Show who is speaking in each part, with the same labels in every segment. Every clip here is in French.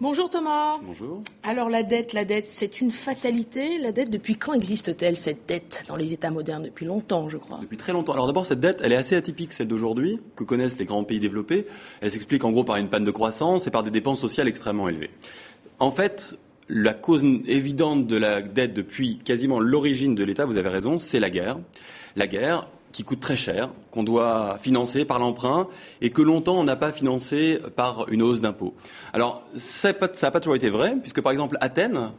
Speaker 1: Bonjour Thomas.
Speaker 2: Bonjour.
Speaker 1: Alors la dette, c'est une fatalité. La dette, depuis quand existe-t-elle, cette dette, dans les États modernes? Depuis longtemps, je crois.
Speaker 2: Depuis très longtemps. Alors d'abord, cette dette, elle est assez atypique, celle d'aujourd'hui, que connaissent les grands pays développés. Elle s'explique en gros par une panne de croissance et par des dépenses sociales extrêmement élevées. En fait, la cause évidente de la dette depuis quasiment l'origine de l'État, vous avez raison, c'est la guerre. La guerre qui coûte très cher, qu'on doit financer par l'emprunt et que longtemps on n'a pas financé par une hausse d'impôts. Alors ça n'a pas toujours été vrai, puisque par exemple Athènes,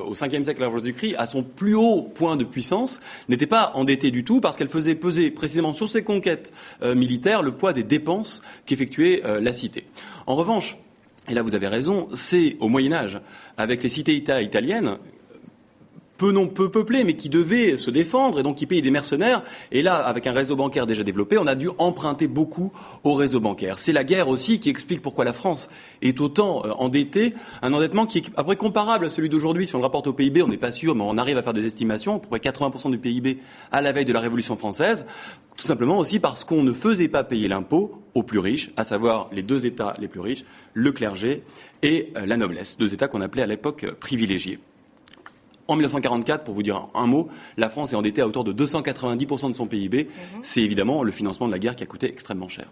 Speaker 2: au 5e siècle avant Jésus-Christ, à son plus haut point de puissance, n'était pas endettée du tout parce qu'elle faisait peser précisément sur ses conquêtes militaires le poids des dépenses qu'effectuait la cité. En revanche, et là vous avez raison, c'est au Moyen-Âge, avec les cités-États italiennes, peu peuplées, mais qui devaient se défendre et donc qui payaient des mercenaires. Et là, avec un réseau bancaire déjà développé, on a dû emprunter beaucoup au réseau bancaire. C'est la guerre aussi qui explique pourquoi la France est autant endettée, un endettement qui est après comparable à celui d'aujourd'hui. Si on le rapporte au PIB, on n'est pas sûr, mais on arrive à faire des estimations, à peu près 80% du PIB à la veille de la Révolution française, tout simplement aussi parce qu'on ne faisait pas payer l'impôt aux plus riches, à savoir les deux États les plus riches, le clergé et la noblesse, deux États qu'on appelait à l'époque privilégiés. En 1944, pour vous dire un mot, la France est endettée à hauteur de 290% de son PIB. C'est évidemment le financement de la guerre qui a coûté extrêmement cher.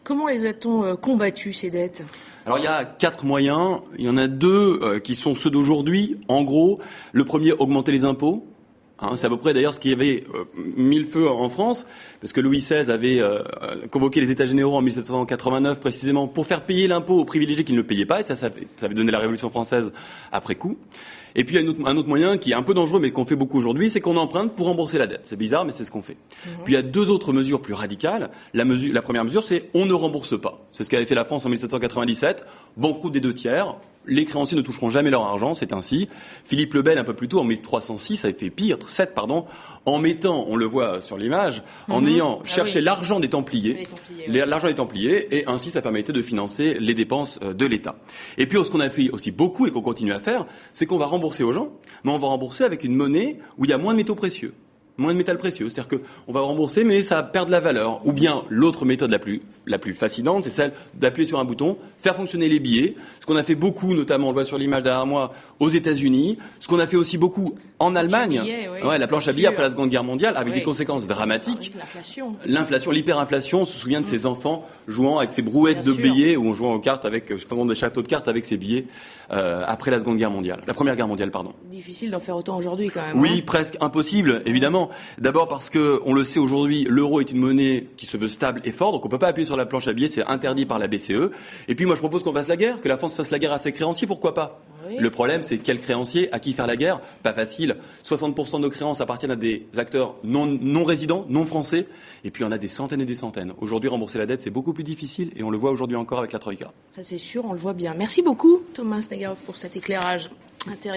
Speaker 1: Comment les a-t-on combattues, ces dettes ?
Speaker 2: Alors il y a 4 moyens. Il y en a 2 qui sont ceux d'aujourd'hui. En gros, le premier, augmenter les impôts. C'est à peu près d'ailleurs ce qui avait mis le feu en France, parce que Louis XVI avait convoqué les États généraux en 1789 précisément pour faire payer l'impôt aux privilégiés qui ne le payaient pas, et ça avait donné la Révolution française après coup. Et puis il y a un autre moyen qui est un peu dangereux mais qu'on fait beaucoup aujourd'hui, c'est qu'on emprunte pour rembourser la dette. C'est bizarre mais c'est ce qu'on fait. Puis il y a 2 autres mesures plus radicales. La première mesure, c'est on ne rembourse pas. C'est ce qu'avait fait la France en 1797, banqueroute des 2 tiers. Les créanciers ne toucheront jamais leur argent, c'est ainsi. Philippe le Bel, un peu plus tôt, en 1306, avait fait pire, 7, en mettant, on le voit sur l'image, en ayant cherché l'argent des Templiers, l'argent des Templiers, et ainsi ça permettait de financer les dépenses de l'État. Et puis ce qu'on a fait aussi beaucoup et qu'on continue à faire, c'est qu'on va rembourser aux gens, mais on va rembourser avec une monnaie où il y a moins de métaux précieux. Moins de métal précieux, c'est-à-dire qu'on va rembourser, mais ça perd de la valeur. Ou bien l'autre méthode la plus fascinante, c'est celle d'appuyer sur un bouton, faire fonctionner les billets. Ce qu'on a fait beaucoup, notamment, on le voit sur l'image derrière moi, aux États-Unis. Ce qu'on a fait aussi beaucoup en Allemagne, la planche à billets après la Seconde Guerre mondiale, avec des conséquences dramatiques. L'inflation, l'hyperinflation. On se souvient de ces enfants jouant avec ces brouettes de billets, où on jouait aux cartes faisant des châteaux de cartes avec ces billets après la Seconde Guerre mondiale, la Première Guerre mondiale, pardon.
Speaker 1: Difficile d'en faire autant aujourd'hui, quand même.
Speaker 2: Oui, presque impossible, évidemment. D'abord parce que, on le sait aujourd'hui, l'euro est une monnaie qui se veut stable et forte, donc on peut pas appuyer sur la planche à billets, c'est interdit par la BCE. Et puis moi je propose qu'on fasse la guerre, que la France fasse la guerre à ses créanciers, pourquoi pas ? Le problème, c'est quel créancier, à qui faire la guerre ? Pas facile. 60% de nos créances appartiennent à des acteurs non résidents, non français, et puis on a des centaines et des centaines. Aujourd'hui, rembourser la dette, c'est beaucoup plus difficile, et on le voit aujourd'hui encore avec la Troïka.
Speaker 1: Ça c'est sûr, on le voit bien. Merci beaucoup, Thomas Snagarov, pour cet éclairage intéressant.